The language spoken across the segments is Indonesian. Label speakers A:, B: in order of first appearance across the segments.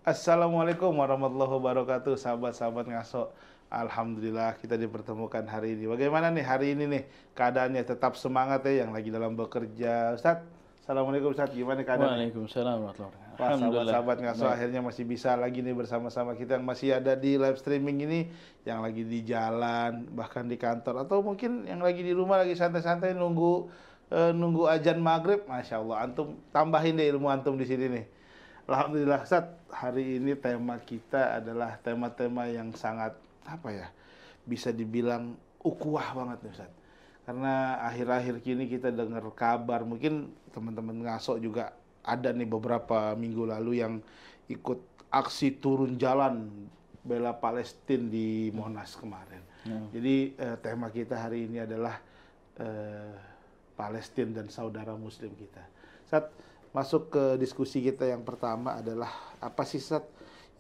A: Assalamualaikum warahmatullahi wabarakatuh, sahabat-sahabat ngaso. Alhamdulillah kita dipertemukan hari ini. Bagaimana nih hari ini nih keadaannya? Tetap semangat ya yang lagi dalam bekerja. Ustaz, Assalamualaikum Ustaz, gimana keadaannya?
B: Waalaikumsalam warahmatullahi wabarakatuh.
A: Wah,
B: Alhamdulillah.
A: sahabat-sahabat ngaso
B: Baik.
A: akhirnya masih bisa lagi nih bersama-sama kita yang masih ada di live streaming ini, yang lagi di jalan, bahkan di kantor, atau mungkin yang lagi di rumah lagi santai-santai nunggu azan maghrib. Masya Allah, antum tambahin deh ilmu antum di sini nih. Alhamdulillah, Ustaz, hari ini tema kita adalah tema-tema yang sangat, apa ya, bisa dibilang ukuah banget nih, Ustaz. Karena akhir-akhir kini kita dengar kabar, mungkin teman-teman ngaso juga ada nih beberapa minggu lalu yang ikut aksi turun jalan bela Palestina di Monas kemarin. Jadi tema kita hari ini adalah Palestina dan saudara Muslim kita. Ustaz, masuk ke diskusi kita yang pertama adalah apa sih Sat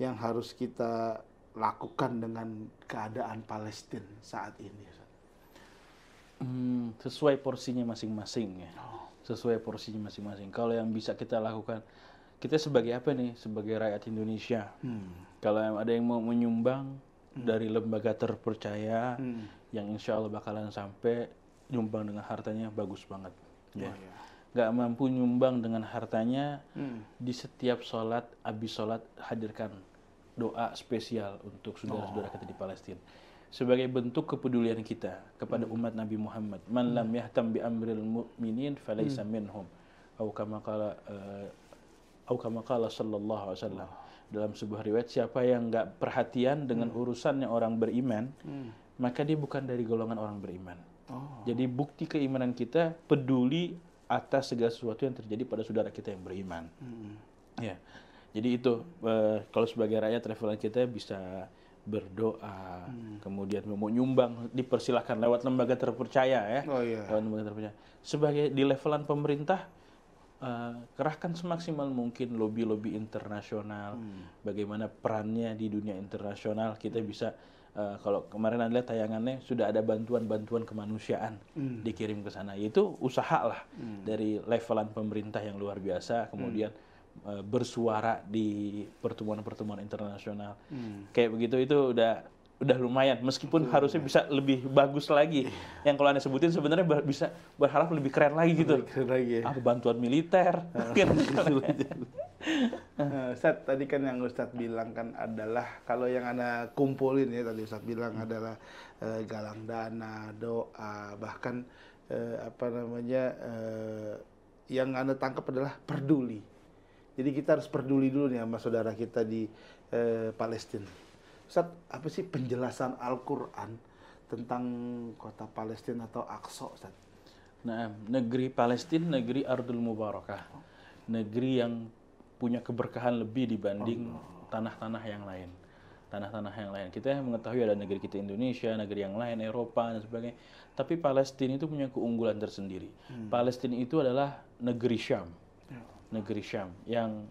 A: yang harus kita lakukan dengan keadaan Palestina saat ini, Sat?
B: Sesuai porsinya masing-masing ya. Sesuai porsinya masing-masing. Kalau yang bisa kita lakukan, kita sebagai apa nih? Sebagai rakyat Indonesia. Kalau ada yang mau menyumbang dari lembaga terpercaya, yang insya Allah bakalan sampai nyumbang dengan hartanya bagus banget. Ya. Nggak mampu nyumbang dengan hartanya, di setiap sholat, habis sholat hadirkan doa spesial untuk saudara-saudara kita di Palestina. Sebagai bentuk kepedulian kita kepada umat Nabi Muhammad. Man lam yahtam bi amril mu'minin falaysa minhum. Au kama qala sallallahu alaihi wasallam. Dalam sebuah riwayat, siapa yang nggak perhatian dengan urusannya orang beriman, maka dia bukan dari golongan orang beriman. Jadi bukti keimanan kita peduli atas segala sesuatu yang terjadi pada saudara kita yang beriman. Ya, jadi itu kalau sebagai rakyat levelan kita bisa berdoa, kemudian mau nyumbang dipersilahkan lewat lembaga terpercaya ya. Lewat lembaga terpercaya. Sebagai di levelan pemerintah, kerahkan semaksimal mungkin lobby-lobby internasional. Bagaimana perannya di dunia internasional kita bisa. Kalau kemarin Anda lihat tayangannya sudah ada bantuan-bantuan kemanusiaan dikirim ke sana. Itu usaha lah dari levelan pemerintah yang luar biasa. Kemudian bersuara di pertemuan-pertemuan internasional. Kayak begitu itu udah lumayan. Meskipun harusnya bisa lebih bagus lagi. Yang kalau Anda sebutin sebenarnya bisa berharap lebih keren lagi gitu.
A: Lebih keren lagi ya.
B: Bantuan militer.
A: Ustadz, tadi kan yang Ustadz bilang kan adalah kalau yang Anda kumpulin ya, tadi Ustadz bilang adalah galang dana, doa, bahkan yang Anda tangkap adalah peduli. Jadi kita harus peduli dulu nih sama saudara kita di Palestina. Ustadz, apa sih penjelasan Al-Quran tentang kota Palestina atau Aqsa, Ustadz?
B: Nah, negeri Palestina, negeri Ardul Mubarakah. Negeri yang punya keberkahan lebih dibanding tanah-tanah yang lain. Tanah-tanah yang lain. Kita mengetahui ada negeri kita Indonesia, negeri yang lain, Eropa, dan sebagainya. Tapi Palestina itu punya keunggulan tersendiri. Palestina itu adalah negeri Syam. Negeri Syam. Yang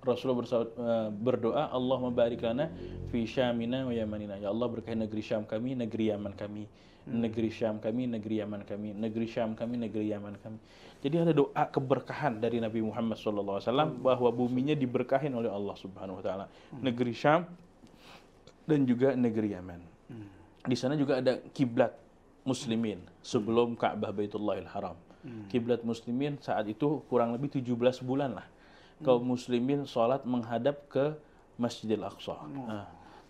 B: Rasulullah berdoa, Allahumma barik lana fi Syamina wa Yamanina. Ya Allah berkahi negeri Syam kami, negeri Yaman kami. Negeri Syam kami, negeri Yaman kami. Negeri Syam kami, negeri Yaman kami. Jadi ada doa keberkahan dari Nabi Muhammad SAW bahwa buminya diberkahin oleh Allah Subhanahu Wa Taala. Negeri Syam dan juga negeri Yaman. Di sana juga ada kiblat Muslimin sebelum Ka'bah Baitullahil Haram. Kiblat Muslimin saat itu kurang lebih 17 bulan lah. Kaum Muslimin sholat menghadap ke Masjidil Aqsa.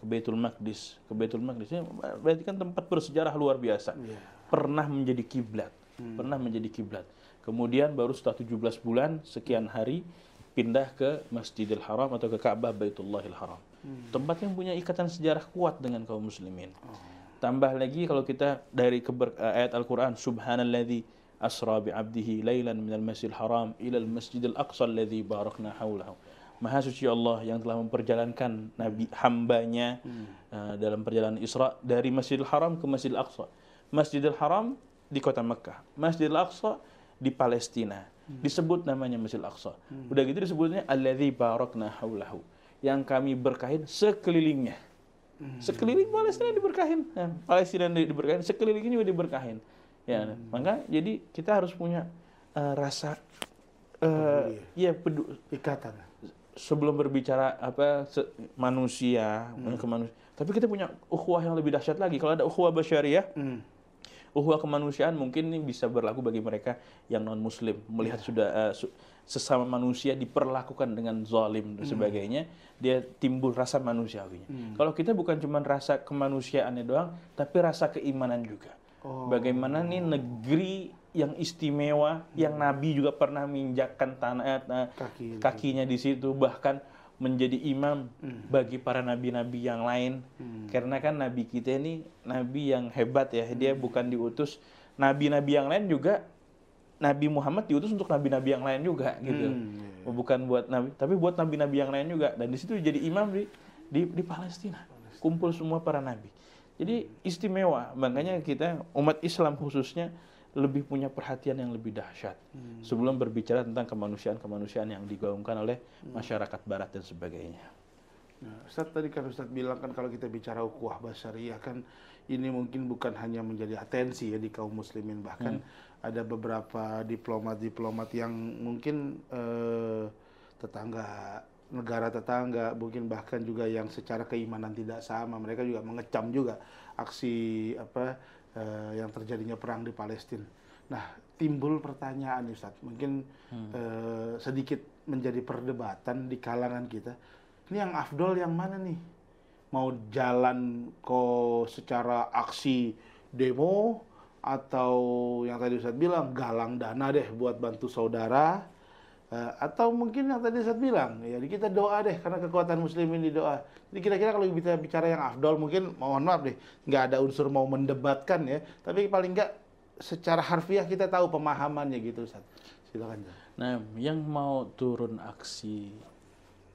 B: Ke Baitul Maqdis. Ke Baitul Maqdis ini berarti kan tempat bersejarah luar biasa. Pernah menjadi kiblat. Pernah menjadi kiblat. Kemudian baru setelah 17 bulan, sekian hari, pindah ke Masjidil Haram atau ke Ka'bah Baitullahil Haram. Tempat yang punya ikatan sejarah kuat dengan kaum muslimin. Tambah lagi kalau kita dari ayat Al-Quran, Subhanalladzi asra bi'abdihi laylan minal masjidil haram ilal masjidil aqsa alladzi barakna haulahu. Maha suci Allah yang telah memperjalankan nabi hambanya dalam perjalanan Isra dari Masjidil Haram ke Masjidil Aqsa. Masjidil Haram di kota Mekah, Masjidil Aqsa di Palestina. Disebut namanya Masjidil Aqsa. Udah gitu disebutnya alladzi barakna haulahu, yang kami berkahin sekelilingnya. Sekeliling Palestina diberkahin. Palestina diberkahin, sekelilingnya juga diberkahin. Ya, maka jadi kita harus punya rasa ikatan sebelum berbicara manusia, ke manusia, tapi kita punya ukhuwah yang lebih dahsyat lagi. Kalau ada ukhuwah basyariyah, ukhuwah kemanusiaan mungkin ini bisa berlaku bagi mereka yang non muslim, melihat sudah sesama manusia diperlakukan dengan zalim dan sebagainya, dia timbul rasa manusiawinya. Kalau kita bukan cuma rasa kemanusiaannya doang, tapi rasa keimanan juga. Bagaimana nih negeri yang istimewa, yang Nabi juga pernah menginjakkan kakinya di situ, bahkan menjadi imam bagi para nabi-nabi yang lain. Karena kan Nabi kita ini Nabi yang hebat ya, dia bukan diutus nabi-nabi yang lain juga. Nabi Muhammad diutus untuk nabi-nabi yang lain juga gitu. Bukan buat nabi, tapi buat nabi-nabi yang lain juga. Dan di situ jadi imam di Palestina. Kumpul semua para nabi. Jadi istimewa. Makanya kita umat Islam khususnya lebih punya perhatian yang lebih dahsyat sebelum berbicara tentang kemanusiaan yang digaungkan oleh masyarakat barat dan sebagainya.
A: Nah, Ustaz tadi kan Ustaz bilang kan kalau kita bicara ukhuwah basyariyah kan ini mungkin bukan hanya menjadi atensi ya di kaum muslimin, bahkan ada beberapa diplomat yang mungkin negara tetangga, mungkin bahkan juga yang secara keimanan tidak sama, mereka juga mengecam juga aksi yang terjadinya perang di Palestina. Nah, timbul pertanyaan Ustaz, mungkin sedikit menjadi perdebatan di kalangan kita. Ini yang afdol yang mana nih? Mau jalan secara aksi demo, atau yang tadi Ustaz bilang galang dana deh buat bantu saudara, atau mungkin yang tadi Ustaz bilang ya kita doa deh karena kekuatan muslimin di doa. Jadi kira-kira kalau kita bicara yang afdol, mungkin mohon maaf deh nggak ada unsur mau mendebatkan ya, tapi paling nggak secara harfiah kita tahu pemahamannya gitu Ustaz. Silakan.
B: Nah, yang mau turun aksi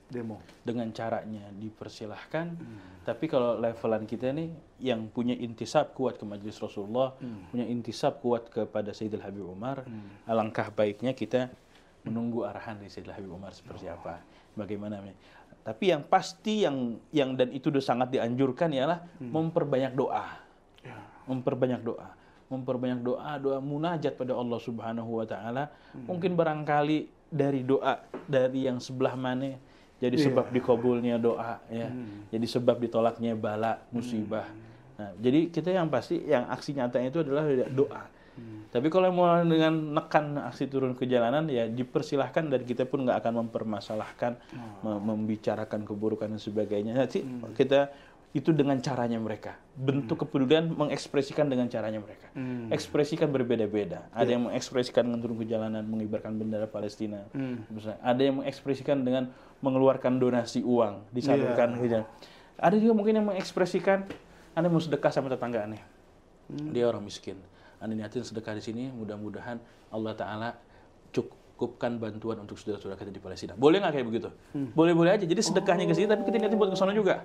A: demo
B: dengan caranya dipersilahkan, tapi kalau levelan kita nih yang punya intisab kuat ke majelis Rasulullah, punya intisab kuat kepada Sayyidil Habib Umar, alangkah baiknya kita menunggu arahan dari Sayyidil Habib Umar seperti apa, bagaimana. Tapi yang pasti yang dan itu sudah sangat dianjurkan ialah memperbanyak doa, memperbanyak doa munajat pada Allah Subhanahu wa taala. Mungkin barangkali dari doa dari yang sebelah mana jadi sebab dikabulnya doa ya. Jadi sebab ditolaknya bala, musibah. Nah, jadi kita yang pasti yang aksi nyatanya itu adalah doa. Tapi kalau mau dengan nekan aksi turun ke jalanan ya dipersilahkan, dan kita pun nggak akan mempermasalahkan, membicarakan keburukan dan sebagainya. Nanti kita itu dengan caranya mereka. Bentuk kepedulian mengekspresikan dengan caranya mereka. Ekspresikan berbeda-beda. Ada yang mengekspresikan dengan turun ke jalanan, mengibarkan bendera Palestina. Ada yang mengekspresikan dengan mengeluarkan donasi uang, disalurkan ke jalan. Ada juga mungkin yang mengekspresikan, Anda mau sedekah sama tetangga aneh. Dia orang miskin. Anda niatin sedekah di sini, mudah-mudahan Allah Ta'ala cukupkan bantuan untuk saudara-saudara kita di Palestina. Boleh nggak kayak begitu? Boleh-boleh aja. Jadi sedekahnya ke sini, tapi kita niatin buat ke sana juga.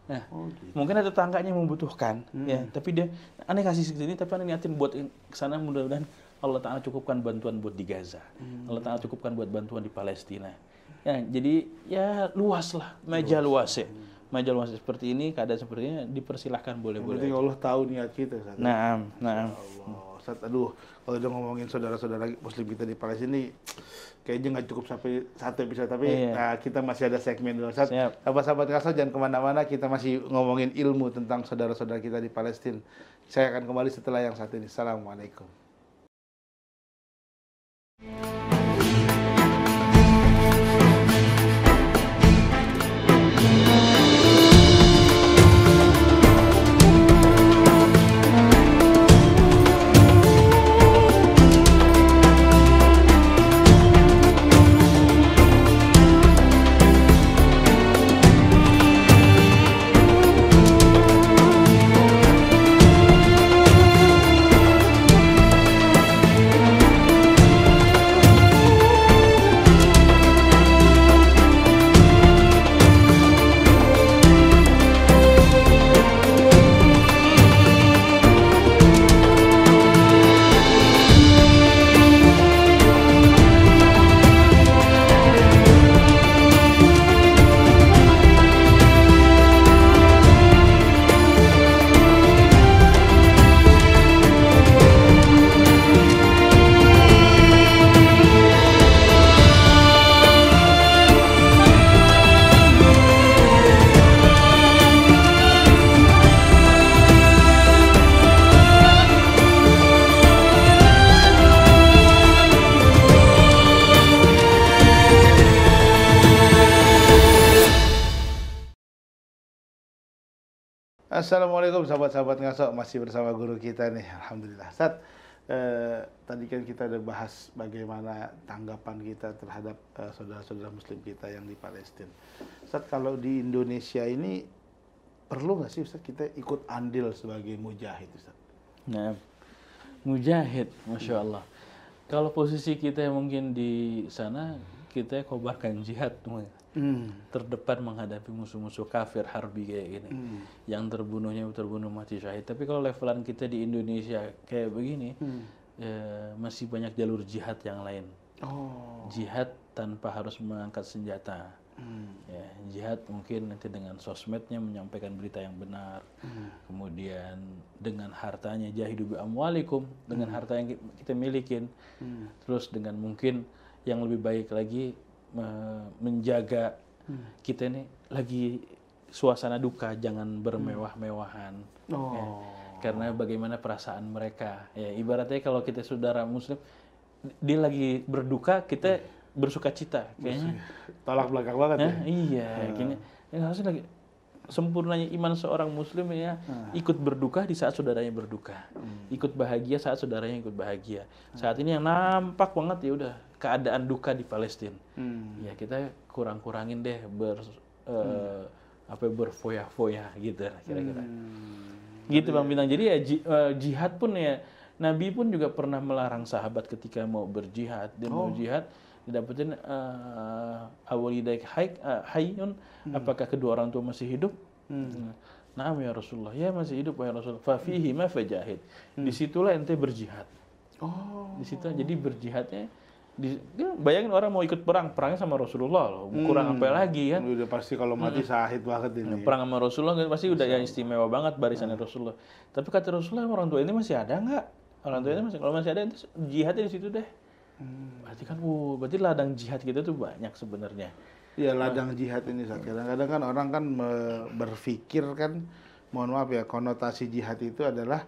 B: Nah, mungkin ada tetangganya yang membutuhkan, ya, tapi dia, aneh kasih segini, tapi aneh niatin buat ke sana, mudah-mudahan Allah Ta'ala cukupkan bantuan buat di Gaza. Allah Ta'ala cukupkan buat bantuan di Palestina. Ya, jadi ya luas lah, meja luas ya. Meja luas seperti ini, keadaan seperti ini dipersilahkan boleh-boleh.
A: Jadi Allah tahu niat kita.
B: Nah.
A: Ustaz, aduh, kalau udah ngomongin saudara-saudara muslim kita di Palestina ini kayaknya nggak cukup sampai satu episode, tapi kita masih ada segmen dulu. Ustaz, sahabat-sahabat Kasau jangan kemana-mana, kita masih ngomongin ilmu tentang saudara-saudara kita di Palestina. Saya akan kembali setelah yang satu ini. Assalamualaikum. Assalamualaikum sahabat-sahabat ngaso, masih bersama guru kita nih, alhamdulillah. Ustaz, tadi kan kita udah bahas bagaimana tanggapan kita terhadap saudara-saudara Muslim kita yang di Palestina. Ustaz, kalau di Indonesia ini perlu nggak sih Ustaz kita ikut andil sebagai mujahid Ustaz?
B: Nah, mujahid, masya Allah. Kalau posisi kita mungkin di sana, kita kobarkan jihad, terdepan menghadapi musuh-musuh kafir harbi kayak gini, yang terbunuhnya terbunuh mati syahid. Tapi kalau levelan kita di Indonesia kayak begini, masih banyak jalur jihad yang lain. Jihad tanpa harus mengangkat senjata. Ya, jihad mungkin nanti dengan sosmednya menyampaikan berita yang benar, kemudian dengan hartanya jahidu bi amwalikum, dengan harta yang kita milikin, terus dengan mungkin yang lebih baik lagi menjaga kita ini lagi suasana duka, jangan bermewah-mewahan. Ya, karena bagaimana perasaan mereka. Ya, ibaratnya kalau kita saudara Muslim, dia lagi berduka, kita bersuka cita. Kayaknya
A: tolak belakang banget ya.
B: Iya, kayaknya harusnya lagi sempurnanya iman seorang Muslim ya, ikut berduka di saat saudaranya berduka, ikut bahagia saat saudaranya ikut bahagia. Saat ini yang nampak banget ya udah keadaan duka di Palestina. Ya kita kurang-kurangin deh berfoya-foya gitu kira-kira. Gitu Bang Bintang. Jadi ya jihad pun ya, Nabi pun juga pernah melarang sahabat ketika mau berjihad. Dia mau jihad didapetin awalidaik hayyun, apakah kedua orang tua masih hidup? Naam ya Rasulullah, ya masih hidup ya Rasulullah. Fa fihi ma fajahid. Disitulah ente berjihad. Di situ jadi berjihadnya. Bayangin orang mau ikut perangnya sama Rasulullah loh. Kurang apa lagi kan?
A: Udah pasti kalau mati syahid banget ini.
B: Perang sama Rasulullah pasti udah yang istimewa banget barisannya Rasulullah. Tapi kata Rasulullah, orang tua ini masih ada nggak? Orang tua ini masih, kalau masih ada itu jihadnya di situ deh. Berarti kan, berarti ladang jihad kita tuh banyak sebenarnya.
A: Iya, ladang jihad ini Ustaz. Kadang-kadang kan orang kan berpikir kan, mohon maaf ya, konotasi jihad itu adalah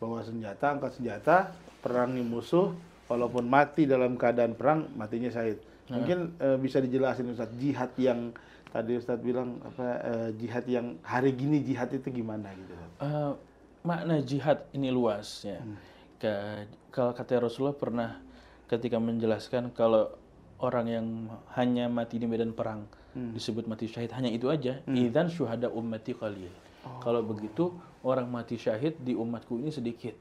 A: bawa senjata, angkat senjata, perangi musuh, walaupun mati dalam keadaan perang, matinya syahid. Mungkin bisa dijelasin Ustaz, jihad yang tadi Ustaz bilang jihad yang hari gini jihad itu gimana gitu?
B: Makna jihad ini luas ya. Kalau kata Rasulullah pernah ketika menjelaskan kalau orang yang hanya mati di medan perang disebut mati syahid, hanya itu aja. Idzan syuhada ummati qalil. Kalau begitu orang mati syahid di umatku ini sedikit.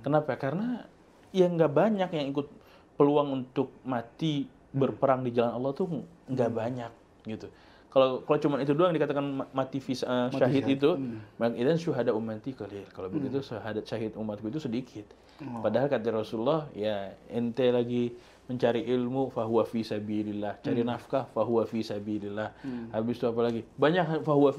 B: Kenapa? Karena ya nggak banyak yang ikut peluang untuk mati berperang di jalan Allah tuh nggak banyak gitu. Kalau cuma itu doang dikatakan mati syahid itu, maka idzan syuhada ummati qalil. Kalau begitu syahadat syahid umatku itu sedikit. Padahal kata Rasulullah, ya ente lagi mencari ilmu fahuwa fi sabilillah, cari nafkah fahuwa fi sabilillah. Habis itu apa lagi? Banyak fahuwa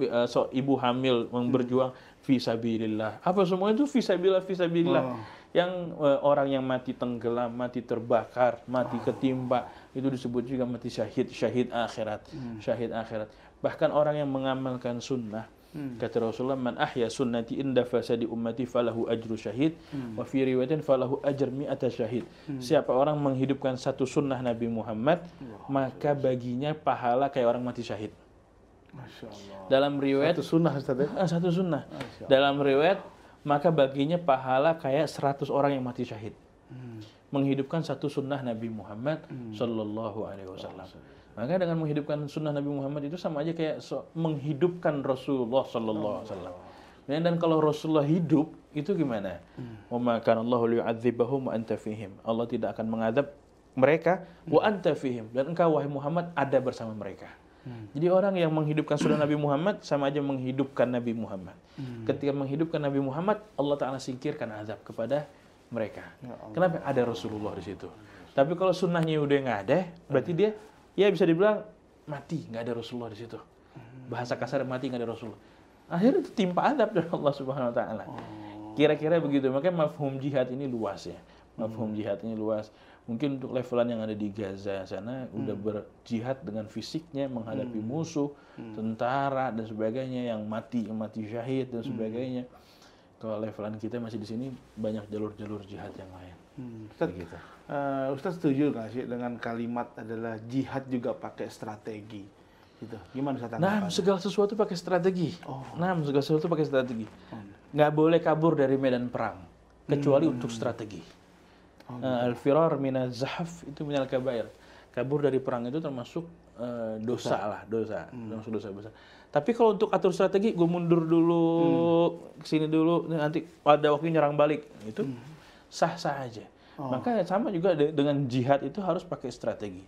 B: ibu hamil berjuang fi sabilillah. Apa semua itu fi sabilillah. Yang orang yang mati tenggelam, mati terbakar, mati ketimpa, itu disebut juga mati syahid akhirat. Syahid akhirat. Bahkan orang yang mengamalkan sunnah, kata Rasulullah, man ahya sunnati inda fasadi ummati falahu ajru syahid, wa fi riwayatin falahu ajr mi'ata syahid. Siapa orang menghidupkan satu sunnah Nabi Muhammad, maka baginya pahala kayak orang mati syahid.
A: Masya Allah.
B: Dalam riwayat
A: satu sunnah Ustaz ya?
B: Satu sunnah. Dalam riwayat, maka baginya pahala kayak 100 orang yang mati syahid. Menghidupkan satu sunnah Nabi Muhammad Sallallahu Alaihi Wasallam. Maka dengan menghidupkan sunnah Nabi Muhammad itu sama aja kayak menghidupkan Rasulullah Sallallahu Alaihi Wasallam. Dan kalau Rasulullah hidup, itu gimana? Wa ma kana Allahu liyu'adzibahum wa anta fihim. Allah tidak akan mengadab mereka wa anta fihim, dan engkau wahai Muhammad ada bersama mereka. Jadi orang yang menghidupkan sunnah Nabi Muhammad sama aja menghidupkan Nabi Muhammad. Ketika menghidupkan Nabi Muhammad, Allah Ta'ala singkirkan azab kepada mereka. Kenapa? Ada Rasulullah di situ. Tapi kalau sunnahnya udah nggak ada, berarti dia ya bisa dibilang mati, nggak ada Rasulullah di situ. Bahasa kasar, mati nggak ada Rasulullah. Akhirnya itu timpa azab dari Allah Subhanahu Wa Ta'ala. Kira-kira begitu. Makanya mafhum jihad ini luas ya. Mafhum jihad ini luas. Mungkin untuk levelan yang ada di Gaza sana udah berjihad dengan fisiknya menghadapi musuh, tentara dan sebagainya yang mati syahid dan sebagainya. Kalau levelan kita masih di sini banyak jalur-jalur jihad yang lain.
A: Ustaz, gitu. Ustaz setuju nggak sih dengan kalimat adalah jihad juga pakai strategi? Gitu. Gimana Ustaz
B: Nah,
A: tanggapannya?
B: segala sesuatu pakai strategi.
A: Oh.
B: Nah, segala sesuatu pakai strategi. Nggak boleh kabur dari medan perang, kecuali untuk strategi. Al-firar minaz zahaf itu minal kabair. Kabur dari perang itu termasuk dosa. Termasuk dosa besar. Tapi kalau untuk atur strategi, gue mundur dulu, kesini dulu, nanti pada waktu nyerang balik, itu sah-sah aja. Maka sama juga dengan jihad itu harus pakai strategi.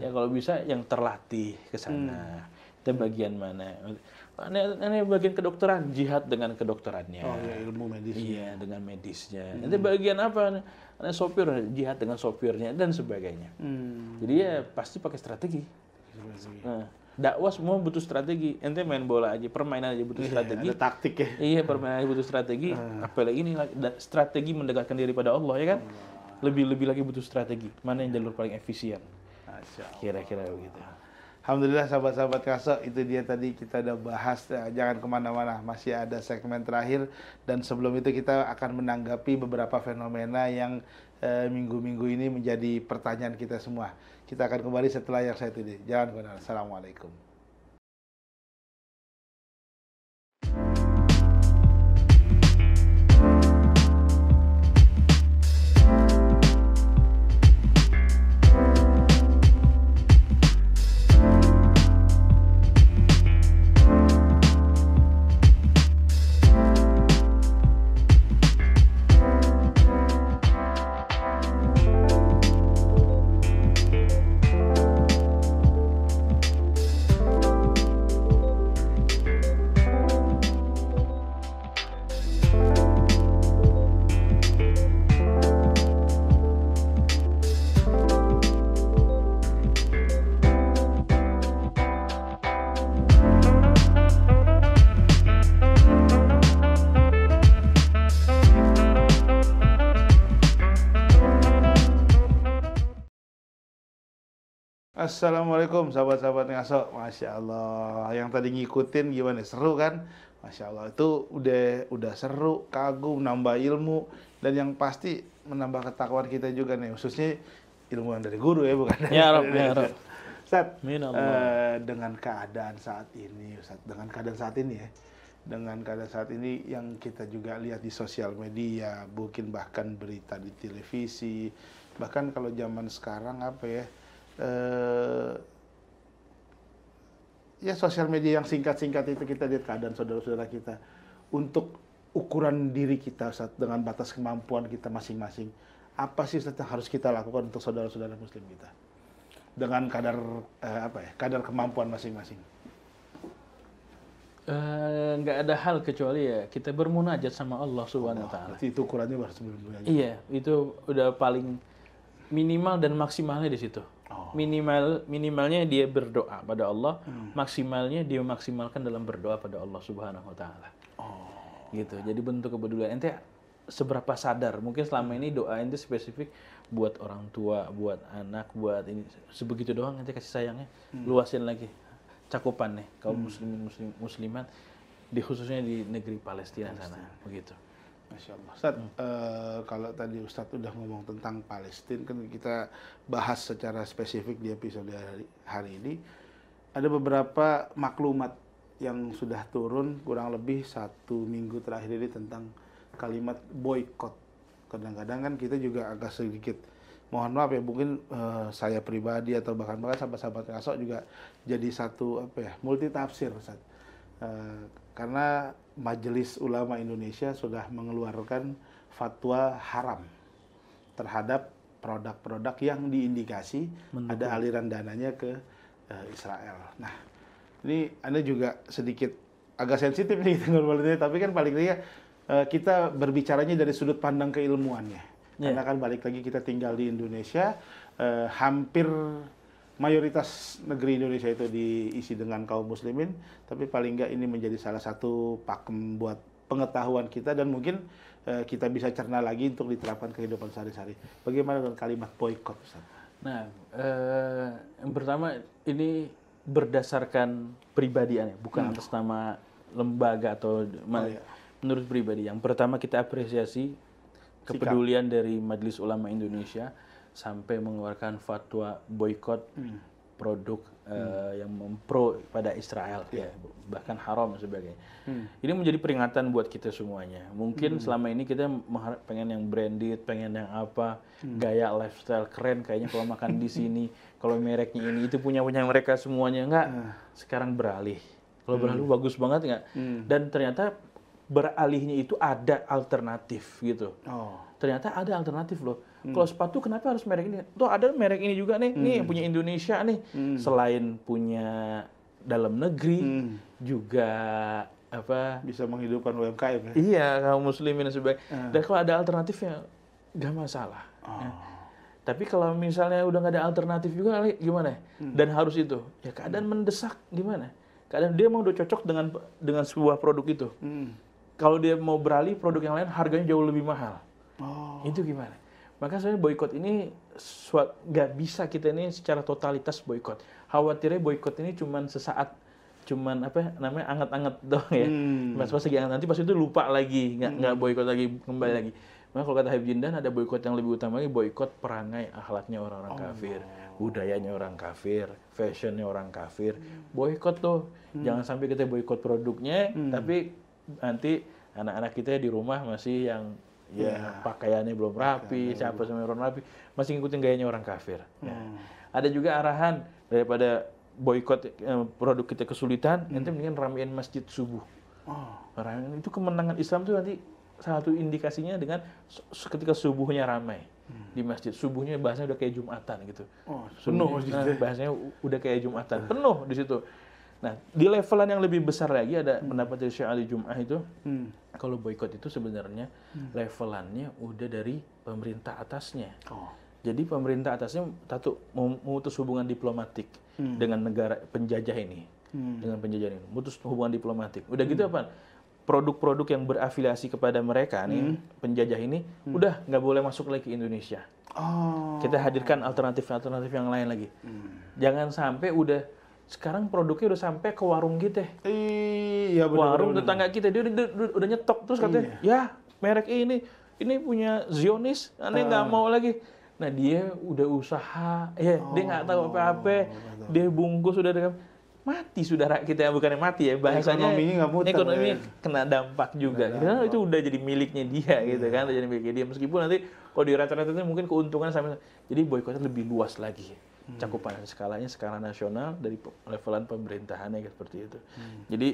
B: Ya kalau bisa yang terlatih ke sana. Itu bagian mana? Ini bagian kedokteran, jihad dengan kedokterannya.
A: Oh ya, ilmu medis.
B: Iya, dengan medisnya. Nanti bagian apa? Ada sopir, jihad dengan sopirnya dan sebagainya. Jadi ya pasti pakai strategi. Nah, dakwah semua butuh strategi. Ente main bola aja, permainan aja butuh strategi.
A: Ada taktik ya.
B: Iya, permainan aja butuh strategi. Apalagi ini strategi mendekatkan diri pada Allah, ya kan? Lebih lagi butuh strategi. Mana yang jalur paling efisien? Kira-kira begitu.
A: Alhamdulillah sahabat-sahabat Kaso, itu dia tadi kita udah bahas. Jangan kemana-mana, masih ada segmen terakhir. Dan sebelum itu kita akan menanggapi beberapa fenomena yang minggu-minggu ini menjadi pertanyaan kita semua. Kita akan kembali setelah yang satu ini. Jangan kemana-mana. Assalamualaikum. Assalamualaikum sahabat-sahabat Ngaso. Masya Allah, yang tadi ngikutin gimana? Seru kan? Masya Allah, itu udah seru, kagum, nambah ilmu, dan yang pasti menambah ketakwaan kita juga nih, khususnya ilmu yang dari guru ya, bukan dari
B: Ya Rob, ya Rob.
A: Ustaz,
B: Dengan
A: keadaan saat ini, Ustaz, dengan keadaan saat ini yang kita juga lihat di sosial media, mungkin bahkan berita di televisi, bahkan kalau zaman sekarang apa ya, ya sosial media yang singkat-singkat itu kita lihat keadaan saudara-saudara kita untuk ukuran diri kita Ustaz, dengan batas kemampuan kita masing-masing. Apa sih Ustaz yang harus kita lakukan untuk saudara-saudara muslim kita dengan kadar kemampuan masing-masing?
B: nggak ada hal kecuali ya kita bermunajat sama Allah Subhanahu wa taala.
A: Itu ukurannya baru sebelum
B: Iya, itu udah paling minimal dan maksimalnya di situ. Minimalnya dia berdoa pada Allah, maksimalnya dia memaksimalkan dalam berdoa pada Allah Subhanahu wa taala. Gitu. Jadi bentuk kepedulian ente seberapa sadar? Mungkin selama ini doa ente spesifik buat orang tua, buat anak, buat ini sebegitu doang ente kasih sayangnya. Luasin lagi cakupannya kaum muslimat khususnya di negeri Palestina sana, begitu.
A: Masya Allah. Ustaz, kalau tadi Ustadz udah ngomong tentang Palestina, kan kita bahas secara spesifik di episode hari ini. Ada beberapa maklumat yang sudah turun kurang lebih 1 minggu terakhir ini tentang kalimat boykot. Kadang-kadang kan kita juga agak sedikit, mohon maaf ya, mungkin saya pribadi atau bahkan sahabat-sahabat Ngaso juga jadi satu multi tafsir, Ustaz. Karena Majelis Ulama Indonesia sudah mengeluarkan fatwa haram terhadap produk-produk yang diindikasi ada aliran dananya ke Israel. Nah, ini Anda juga sedikit agak sensitif nih ngobrolnya, tapi kan paling tidak kita berbicaranya dari sudut pandang keilmuannya. Karena kan balik lagi kita tinggal di Indonesia, hampir mayoritas negeri Indonesia itu diisi dengan kaum muslimin, tapi paling enggak ini menjadi salah satu pakem buat pengetahuan kita dan mungkin kita bisa cerna lagi untuk diterapkan kehidupan sehari-hari. Bagaimana dengan kalimat boykot, Ustaz?
B: Nah, yang pertama ini berdasarkan pribadi aneh, bukan atas nama lembaga atau menurut pribadi. Yang pertama kita apresiasi kepedulian dari Majelis Ulama Indonesia sampai mengeluarkan fatwa boykot produk yang mempro pada Israel, ya bahkan haram dan sebagainya. Ini menjadi peringatan buat kita semuanya. Mungkin selama ini kita pengen yang branded, pengen yang apa, gaya lifestyle keren, kayaknya kalau makan di sini, kalau mereknya ini itu punya mereka semuanya, enggak. Sekarang beralih. Kalau beralih bagus banget enggak? Dan ternyata beralihnya itu ada alternatif gitu. Ternyata ada alternatif loh. Kalau sepatu kenapa harus merek ini? Tuh ada merek ini juga nih, nih yang punya Indonesia nih. Selain punya dalam negeri, juga apa?
A: Bisa menghidupkan UMKM ya?
B: Iya, kaum muslimin dan sebagainya. Dan kalau ada alternatifnya, nggak masalah. Ya. Tapi kalau misalnya udah nggak ada alternatif juga, gimana? Dan harus itu, ya keadaan mendesak gimana? Keadaan dia mau udah cocok dengan sebuah produk itu. Kalau dia mau beralih produk yang lain harganya jauh lebih mahal. Itu gimana? Maka saya boykot ini nggak bisa kita ini secara totalitas boykot. Khawatirnya boykot ini cuman sesaat, cuman apa namanya anget-anget doang ya. Pas lagi anget nanti pas itu lupa lagi, nggak boykot lagi, kembali lagi. Maka kalau kata Habib Jindan ada boykot yang lebih utama lagi, boykot perangai akhlaknya orang-orang kafir, budayanya orang kafir, fashionnya orang kafir. Boykot tuh, jangan sampai kita boykot produknya, tapi nanti anak-anak kita di rumah masih yang pakaiannya belum rapi, siapa sama orang rapi, masih ngikutin gayanya orang kafir. Ada juga arahan daripada boykot produk kita kesulitan, nanti mendingan ramein masjid subuh. Itu kemenangan Islam tuh nanti salah satu indikasinya dengan ketika subuhnya ramai di masjid. Subuhnya bahasanya udah kayak Jumatan gitu.
A: Penuh masjidnya.
B: Bahasanya udah kayak Jumatan, penuh di situ. Nah, di levelan yang lebih besar lagi ada pendapat dari Syekh Ali Jum'ah itu, kalau boykot itu sebenarnya levelannya udah dari pemerintah atasnya. Jadi pemerintah atasnya memutus hubungan diplomatik dengan negara penjajah ini, memutus hubungan diplomatik. Udah gitu apa? Produk-produk yang berafiliasi kepada mereka nih, penjajah ini, udah nggak boleh masuk lagi ke Indonesia. Kita hadirkan alternatif-alternatif yang lain lagi. Jangan sampai sekarang produknya udah sampai ke warung kita.
A: Iya,
B: warung tetangga kita dia udah nyetok terus katanya, ya merek ini punya Zionis, aneh nggak mau lagi. Nah dia udah usaha, dia nggak tahu apa-apa, dia bungkus udah mati saudara kita, bukannya mati ya bahasanya. Ekonominya kena dampak juga. Karena itu udah jadi miliknya dia gitu kan, udah jadi miliknya dia. Meskipun nanti kalau di rata-rata itu mungkin keuntungan sama. Jadi boykotnya lebih luas lagi. Cakupan skalanya skala nasional dari levelan pemerintahannya seperti itu. Jadi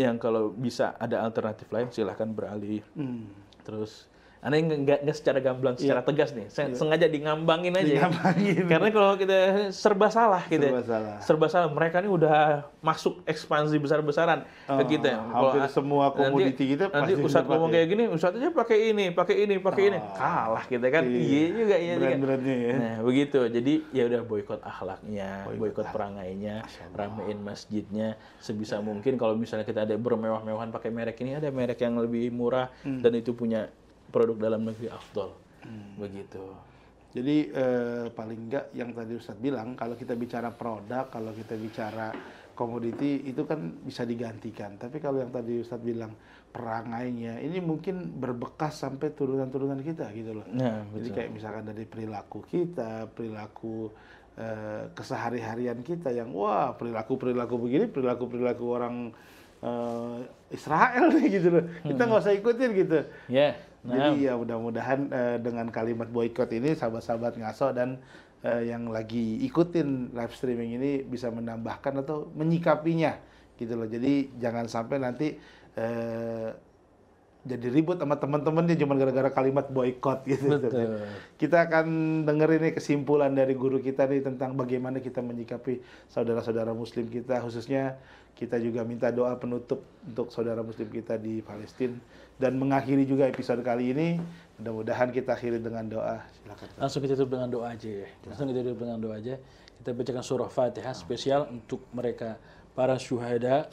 B: yang kalau bisa ada alternatif lain silahkan beralih. Terus aneh nggak secara gamblang, secara tegas nih. Sengaja ngambangin aja. Karena kalau kita serba salah gitu. Serba salah. Mereka ini udah masuk ekspansi besar-besaran ke kita.
A: Hampir semua komoditi kita
B: nanti Ustadz ngomong kayak gini, Ustadz aja pakai ini. Kalah kita kan. Iya juga.
A: Brand-brandnya ya.
B: Nah, begitu. Jadi ya udah boykot akhlaknya, boykot perangainya, ramein masjidnya sebisa mungkin. Kalau misalnya kita ada bermewah-mewahan pakai merek ini, ada merek yang lebih murah dan itu punya produk dalam negeri afdol. Begitu.
A: Jadi paling enggak yang tadi Ustadz bilang, kalau kita bicara produk, kalau kita bicara komoditi itu kan bisa digantikan. Tapi kalau yang tadi Ustadz bilang perangainya, ini mungkin berbekas sampai turunan-turunan kita gitu loh.
B: Nah,
A: jadi kayak misalkan dari perilaku kita, perilaku kesehari-harian kita yang perilaku begini, perilaku orang Israel nih gitu loh. Kita nggak usah ikutin gitu. Jadi ya mudah-mudahan dengan kalimat boykot ini sahabat-sahabat ngaso dan yang lagi ikutin live streaming ini bisa menambahkan atau menyikapinya gitu loh. Jadi jangan sampai nanti jadi ribut sama teman-temannya cuma gara-gara kalimat boykot gitu.
B: Betul.
A: Kita akan dengerin nih kesimpulan dari guru kita nih tentang bagaimana kita menyikapi saudara-saudara muslim kita, khususnya kita juga minta doa penutup untuk saudara muslim kita di Palestina dan mengakhiri juga episode kali ini. Mudah-mudahan kita akhiri dengan doa. Silakan.
B: Langsung kita tutup dengan doa aja ya. Kita bacakan surah Fatihah spesial untuk mereka para syuhada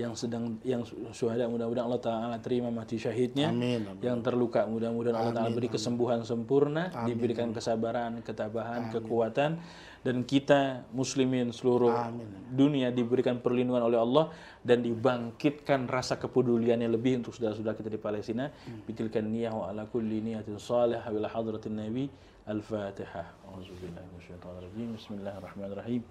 B: yang syuhada mudah-mudahan Allah Ta'ala terima mati syahidnya.
A: Amin, amin.
B: Yang terluka mudah-mudahan Allah Ta'ala beri kesembuhan sempurna,
A: Amin,
B: diberikan kesabaran, ketabahan, kekuatan, dan kita muslimin seluruh dunia diberikan perlindungan oleh Allah dan dibangkitkan rasa kepeduliannya lebih untuk saudara-saudara kita di Palestina. Bitilkan niyah wa ala kulli niyatin salih wa ila hadratin nabi. Al-Fatihah. A'udzubillahi minasyaitonir rajim. Bismillahirrahmanirrahim.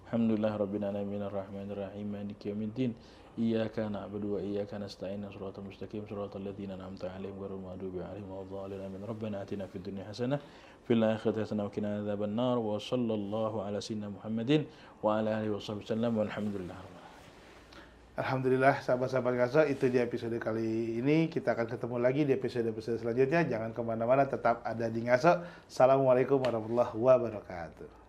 B: Alhamdulillah rabbil alamin arrahmanir rahim maliki yaumiddin. Iyyaka na'budu wa iyyaka nasta'in. Shiratal mustaqim shiratal ladzina an'amta 'alaihim ghairil maghdubi 'alaihim waladdallin. Amin. Rabbana atina fid dunya hasanah fil akhirati hasanah wa qina adzabannar. Wa sallallahu ala sayyidina Muhammadin wa ala alihi washabihi wasallam. Walhamdulillah.
A: Alhamdulillah, sahabat-sahabat Ngaso, itu di episode kali ini. Kita akan ketemu lagi di episode-episode selanjutnya. Jangan kemana-mana, tetap ada di Ngaso. Assalamualaikum warahmatullahi wabarakatuh.